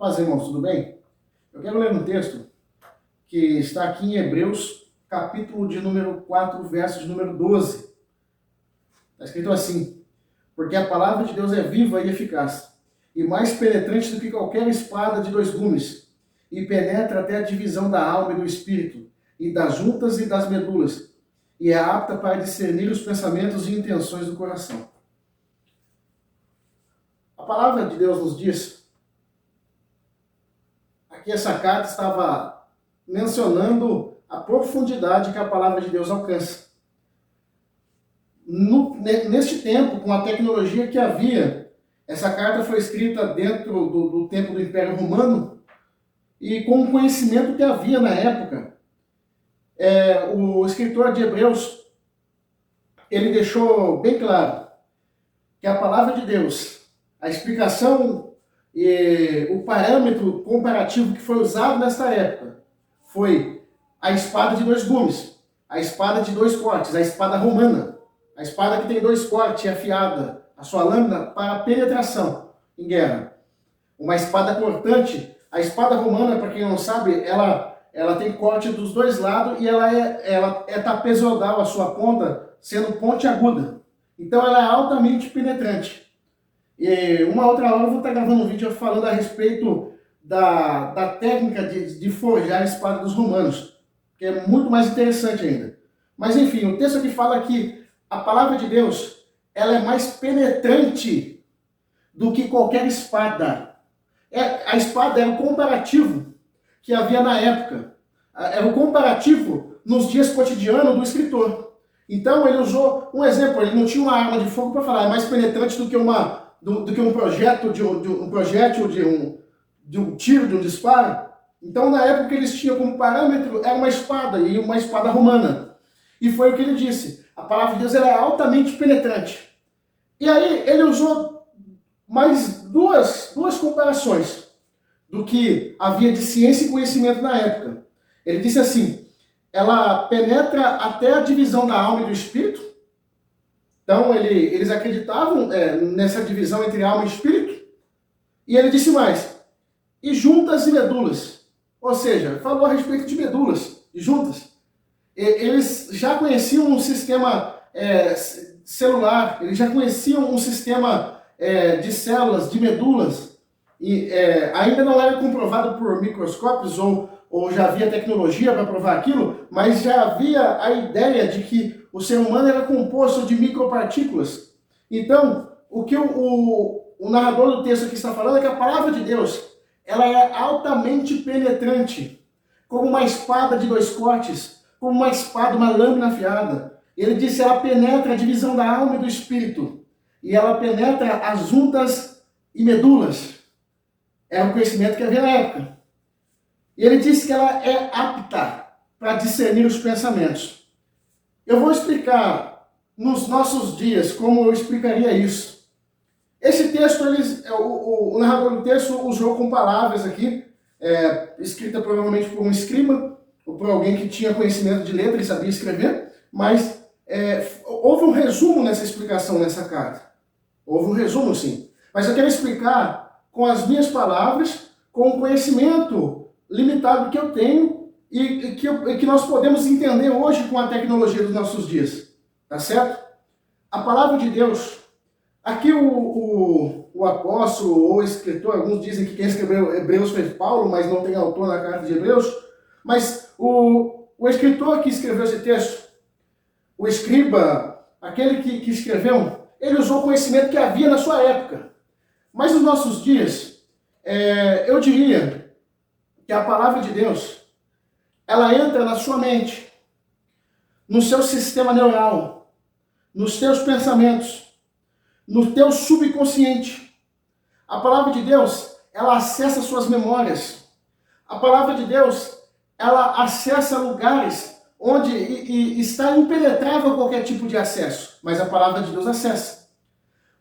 Paz, irmãos, tudo bem? Eu quero ler um texto que está aqui em Hebreus, capítulo de número 4, verso de número 12. Está escrito assim: porque a palavra de Deus é viva e eficaz, e mais penetrante do que qualquer espada de dois gumes, e penetra até a divisão da alma e do espírito, e das juntas e das medulas, e é apta para discernir os pensamentos e intenções do coração. A palavra de Deus nos diz, aqui essa carta estava mencionando a profundidade que a palavra de Deus alcança. Neste tempo, com a tecnologia que havia, essa carta foi escrita dentro do tempo do Império Romano e com o conhecimento que havia na época. O escritor de Hebreus, ele deixou bem claro que a palavra de Deus, a explicação e o parâmetro comparativo que foi usado nesta época foi a espada de dois gumes, a espada de dois cortes, a espada romana, a espada que tem dois cortes e afiada, a sua lâmina para penetração em guerra. Uma espada cortante, a espada romana, para quem não sabe, ela tem corte dos dois lados e ela é trapezoidal, a sua ponta sendo pontiaguda. Então ela é altamente penetrante. E uma outra hora eu vou estar gravando um vídeo falando a respeito da técnica de forjar a espada dos romanos, que é muito mais interessante ainda. Mas enfim, o texto aqui fala que a palavra de Deus, ela é mais penetrante do que qualquer espada. A espada era o comparativo que havia na época. Era o comparativo nos dias cotidianos do escritor. Então ele usou um exemplo, ele não tinha uma arma de fogo para falar, é mais penetrante do que um projétil de um tiro, de um disparo. Então na época eles tinham como parâmetro era uma espada, e uma espada romana. E foi o que ele disse, a palavra de Deus ela é altamente penetrante. E aí ele usou mais duas comparações do que havia de ciência e conhecimento na época. Ele disse assim, ela penetra até a divisão da alma e do espírito. Então eles acreditavam nessa divisão entre alma e espírito. E ele disse mais, e juntas e medulas. Ou seja, falou a respeito de medulas, de juntas. Eles já conheciam um sistema celular, eles já conheciam um sistema de células, de medulas, e ainda não era comprovado por microscópios ou já havia tecnologia para provar aquilo, mas já havia a ideia de que o ser humano era composto de micropartículas. Então, o que o narrador do texto aqui está falando é que a palavra de Deus ela é altamente penetrante, como uma espada de dois cortes, como uma espada, uma lâmina afiada. Ele disse, ela penetra a divisão da alma e do espírito, e ela penetra as juntas e medulas. Era o conhecimento que havia na época. E ele disse que ela é apta para discernir os pensamentos. Eu vou explicar nos nossos dias como eu explicaria isso. Esse texto, o narrador do texto usou com palavras aqui, escrita provavelmente por um escriba, ou por alguém que tinha conhecimento de letra e sabia escrever, mas houve um resumo nessa explicação, nessa carta. Houve um resumo, sim. Mas eu quero explicar com as minhas palavras, com o conhecimento limitado que eu tenho e que nós podemos entender hoje com a tecnologia dos nossos dias. Tá certo? A palavra de Deus, aqui o apóstolo ou o escritor, alguns dizem que quem escreveu Hebreus foi Paulo, mas não tem autor na carta de Hebreus, mas o escritor que escreveu esse texto, o escriba, aquele que escreveu, ele usou o conhecimento que havia na sua época. Mas nos nossos dias, eu diria que a palavra de Deus, ela entra na sua mente, no seu sistema neural, nos teus pensamentos, no teu subconsciente. A palavra de Deus, ela acessa suas memórias. A palavra de Deus, ela acessa lugares onde está impenetrável qualquer tipo de acesso, mas a palavra de Deus acessa.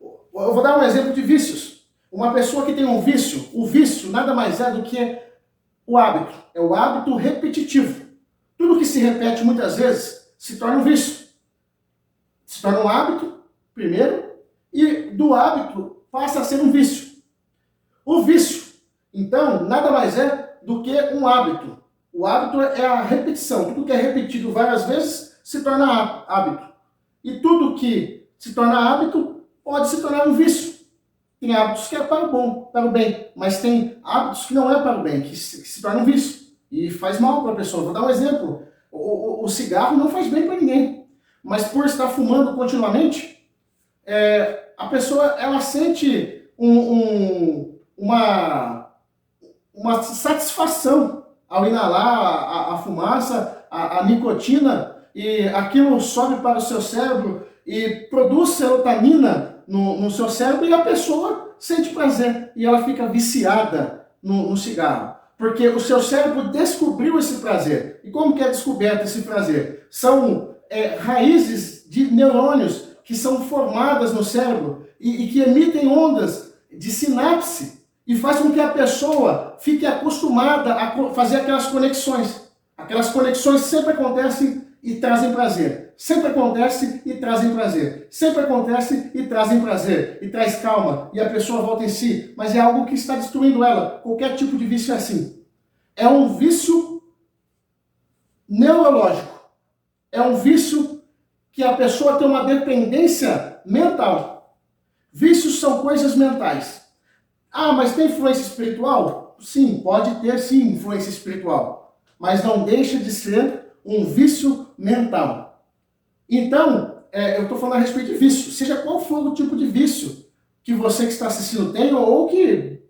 Eu vou dar um exemplo de vícios. Uma pessoa que tem um vício, o vício nada mais é do que o hábito. É o hábito repetitivo. Tudo que se repete muitas vezes se torna um vício. Se torna um hábito, primeiro, e do hábito passa a ser um vício. O vício Então, nada mais é do que um hábito. O hábito é a repetição. Tudo que é repetido várias vezes se torna hábito. E tudo que se torna hábito pode se tornar um vício. Tem hábitos que é para o bom, para o bem, mas tem hábitos que não é para o bem, que se torna um vício e faz mal para a pessoa. Vou dar um exemplo. O cigarro não faz bem para ninguém, mas por estar fumando continuamente, a pessoa ela sente uma satisfação ao inalar a fumaça, a nicotina, e aquilo sobe para o seu cérebro e produz serotonina no seu cérebro, e a pessoa sente prazer e ela fica viciada no cigarro. Porque o seu cérebro descobriu esse prazer. E como que é descoberto esse prazer? São raízes de neurônios que são formadas no cérebro e que emitem ondas de sinapse e faz com que a pessoa fique acostumada a fazer aquelas conexões. Aquelas conexões sempre acontecem e trazem prazer. Sempre acontece e trazem prazer. Sempre acontece e trazem prazer. E traz calma. E a pessoa volta em si. Mas é algo que está destruindo ela. Qualquer tipo de vício é assim. É um vício neurológico. É um vício que a pessoa tem uma dependência mental. Vícios são coisas mentais. Ah, mas tem influência espiritual? Sim, pode ter sim influência espiritual. Mas não deixa de ser um vício mental. Então, eu estou falando a respeito de vício. Seja qual for o tipo de vício que você que está assistindo tem ou que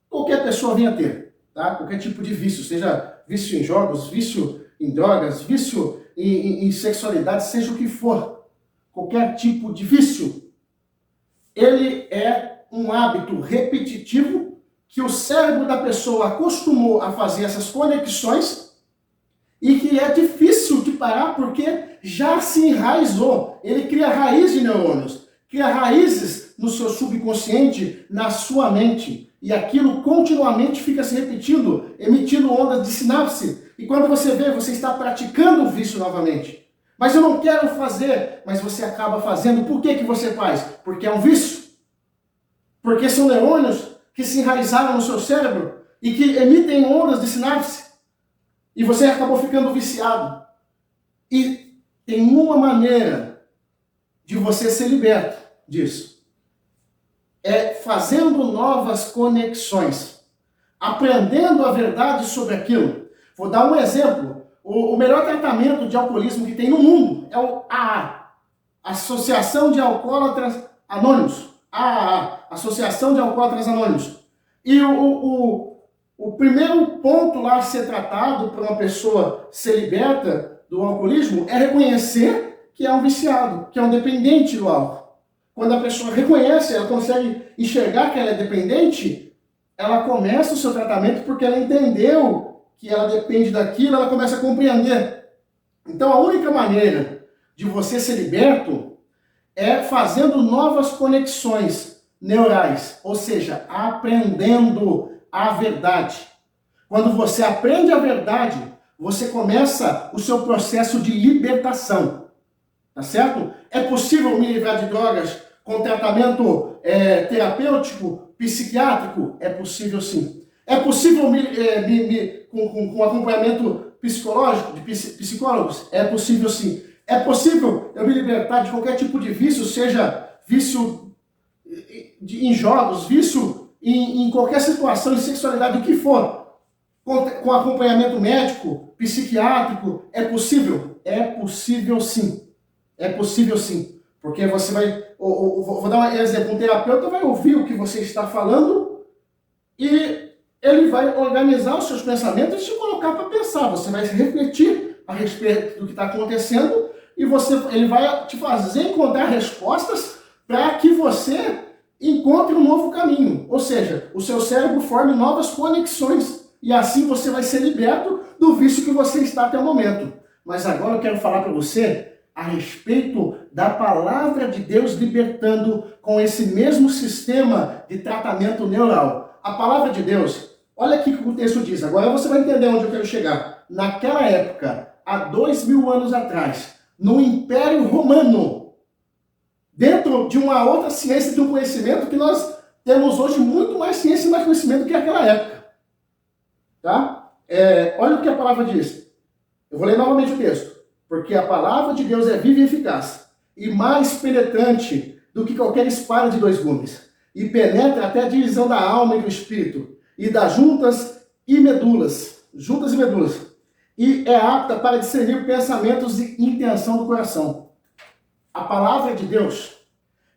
qualquer pessoa venha ter. Tá? Qualquer tipo de vício. Seja vício em jogos, vício em drogas, vício em sexualidade, seja o que for. Qualquer tipo de vício. Ele é um hábito repetitivo que o cérebro da pessoa acostumou a fazer essas conexões e que é difícil de parar porque já se enraizou. Ele cria raiz de neurônios, cria raízes no seu subconsciente, na sua mente. E aquilo continuamente fica se repetindo, emitindo ondas de sinapse. E quando você vê, você está praticando o vício novamente. Mas eu não quero fazer, mas você acaba fazendo. Por que você faz? Porque é um vício. Porque são neurônios que se enraizaram no seu cérebro e que emitem ondas de sinapse. E você acabou ficando viciado. E tem uma maneira de você ser liberto disso. É fazendo novas conexões. Aprendendo a verdade sobre aquilo. Vou dar um exemplo. O melhor tratamento de alcoolismo que tem no mundo é o AA. Associação de Alcoólatras Anônimos. AAA. Associação de Alcoólatras Anônimos. E o primeiro ponto lá a ser tratado para uma pessoa ser liberta do alcoolismo é reconhecer que é um viciado, que é um dependente do álcool. Quando a pessoa reconhece, ela consegue enxergar que ela é dependente, ela começa o seu tratamento porque ela entendeu que ela depende daquilo, ela começa a compreender. Então a única maneira de você ser liberto é fazendo novas conexões neurais, ou seja, aprendendo a verdade. Quando você aprende a verdade, você começa o seu processo de libertação. Tá certo? É possível me livrar de drogas com tratamento terapêutico, psiquiátrico? É possível sim. É possível com acompanhamento psicológico, de psicólogos? É possível sim. É possível eu me libertar de qualquer tipo de vício, seja vício em jogos, vício em qualquer situação, em sexualidade, o que for, com acompanhamento médico, psiquiátrico, é possível? É possível sim. É possível sim. Porque você vai... Vou dar um exemplo. Um terapeuta vai ouvir o que você está falando e ele vai organizar os seus pensamentos e te colocar para pensar. Você vai refletir a respeito do que está acontecendo e ele vai te fazer encontrar respostas para que você encontre um novo caminho. Ou seja, o seu cérebro forme novas conexões e assim você vai ser liberto do vício que você está até o momento. Mas agora eu quero falar para você a respeito da palavra de Deus libertando com esse mesmo sistema de tratamento neural. A palavra de Deus, olha aqui o que o texto diz, agora você vai entender onde eu quero chegar. Naquela época, há 2000 anos atrás, no Império Romano, dentro de uma outra ciência, de um conhecimento que nós temos hoje muito mais ciência e mais conhecimento que naquela época. tá? Olha o que a palavra diz. Eu vou ler novamente o texto. Porque a palavra de Deus é viva e eficaz, e mais penetrante do que qualquer espada de dois gumes, e penetra até a divisão da alma e do espírito, e das juntas e medulas, e é apta para discernir pensamentos e intenção do coração. A palavra de Deus,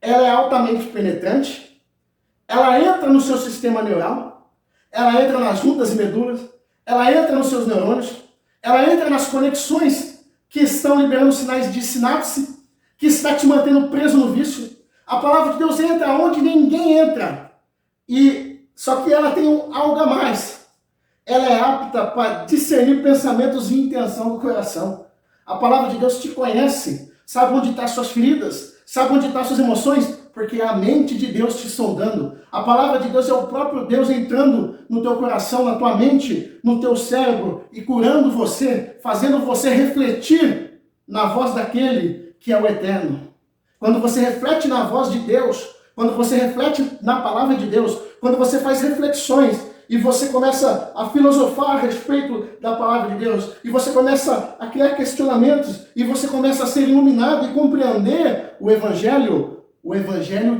ela é altamente penetrante, ela entra no seu sistema neural, ela entra nas juntas e medulas, ela entra nos seus neurônios, ela entra nas conexões que estão liberando sinais de sinapse, que está te mantendo preso no vício. A palavra de Deus entra onde ninguém entra. Só que ela tem algo a mais. Ela é apta para discernir pensamentos e intenção do coração. A palavra de Deus te conhece, sabe onde estão as suas feridas, sabe onde estão as suas emoções, porque é a mente de Deus te sondando. A palavra de Deus é o próprio Deus entrando no teu coração, na tua mente, no teu cérebro e curando você, fazendo você refletir na voz daquele que é o eterno. Quando você reflete na voz de Deus, quando você reflete na palavra de Deus, quando você faz reflexões e você começa a filosofar a respeito da palavra de Deus, e você começa a criar questionamentos, e você começa a ser iluminado e compreender o Evangelho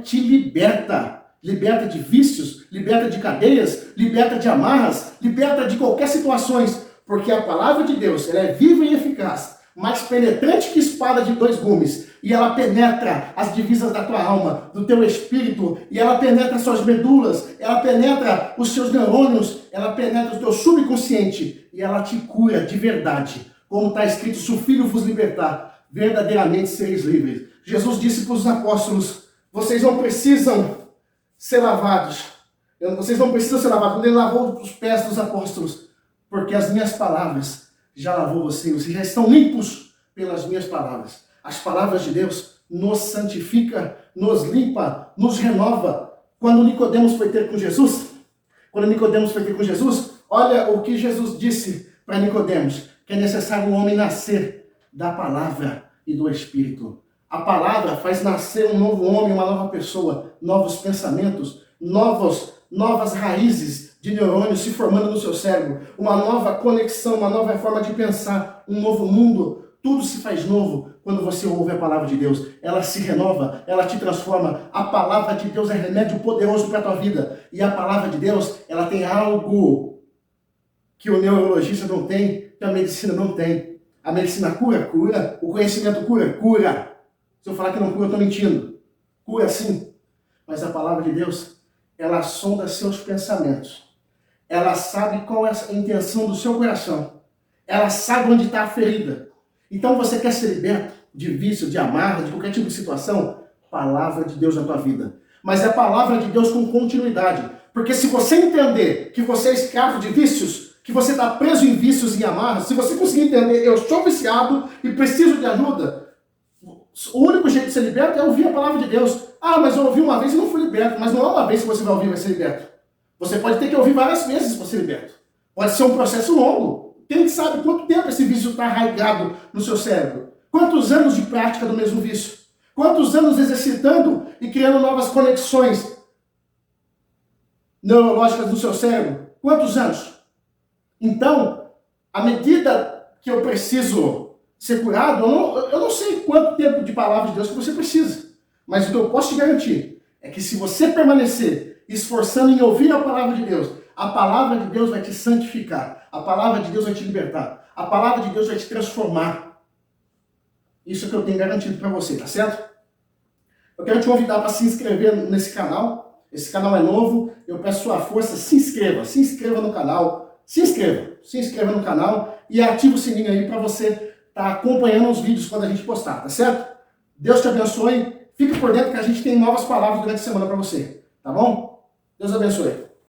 te liberta. Liberta de vícios, liberta de cadeias, liberta de amarras, liberta de qualquer situações, porque a palavra de Deus, ela é viva e eficaz, mais penetrante que espada de dois gumes, e ela penetra as divisas da tua alma, do teu espírito, e ela penetra as suas medulas, ela penetra os seus neurônios, ela penetra o teu subconsciente, e ela te cura de verdade. Como está escrito, se o Filho vos libertar, verdadeiramente sereis livres. Jesus disse para os apóstolos, vocês não precisam ser lavados. Vocês não precisam ser lavados. Quando ele lavou os pés dos apóstolos, porque as minhas palavras já lavou vocês, e já estão limpos pelas minhas palavras. As palavras de Deus nos santifica, nos limpa, nos renova. Quando Nicodemos foi ter com Jesus, olha o que Jesus disse para Nicodemos, que é necessário um homem nascer da palavra e do Espírito. A palavra faz nascer um novo homem, uma nova pessoa, novos pensamentos, novas raízes de neurônios se formando no seu cérebro, uma nova conexão, uma nova forma de pensar, um novo mundo. Tudo se faz novo quando você ouve a palavra de Deus. Ela se renova, ela te transforma. A palavra de Deus é remédio poderoso para a tua vida. E a palavra de Deus, ela tem algo que o neurologista não tem, que a medicina não tem. A medicina cura? Cura. O conhecimento cura? Cura. Se eu falar que não cura, eu estou mentindo. Cura sim. Mas a palavra de Deus, ela sonda seus pensamentos. Ela sabe qual é a intenção do seu coração. Ela sabe onde está a ferida. Então você quer ser liberto de vício, de amarra, de qualquer tipo de situação? Palavra de Deus na tua vida. Mas é a palavra de Deus com continuidade. Porque se você entender que você é escravo de vícios, que você está preso em vícios e amarras, se você conseguir entender, eu sou viciado e preciso de ajuda, o único jeito de ser liberto é ouvir a palavra de Deus. Ah, mas eu ouvi uma vez e não fui liberto. Mas não é uma vez que você vai ouvir e vai ser liberto. Você pode ter que ouvir várias vezes para ser liberto. Pode ser um processo longo. Quem sabe quanto tempo esse vício está arraigado no seu cérebro? Quantos anos de prática do mesmo vício? Quantos anos exercitando e criando novas conexões neurológicas no seu cérebro? Quantos anos? Então, à medida que eu preciso ser curado, eu não sei quanto tempo de palavra de Deus que você precisa. Mas o que eu posso te garantir é que se você permanecer esforçando em ouvir a palavra de Deus, a palavra de Deus vai te santificar. A palavra de Deus vai te libertar. A palavra de Deus vai te transformar. Isso é o que eu tenho garantido para você, tá certo? Eu quero te convidar para se inscrever nesse canal. Esse canal é novo. Eu peço sua força. Se inscreva no canal. Se inscreva no canal e ative o sininho aí para você estar acompanhando os vídeos quando a gente postar, tá certo? Deus te abençoe. Fique por dentro que a gente tem novas palavras durante a semana para você, tá bom? Deus abençoe.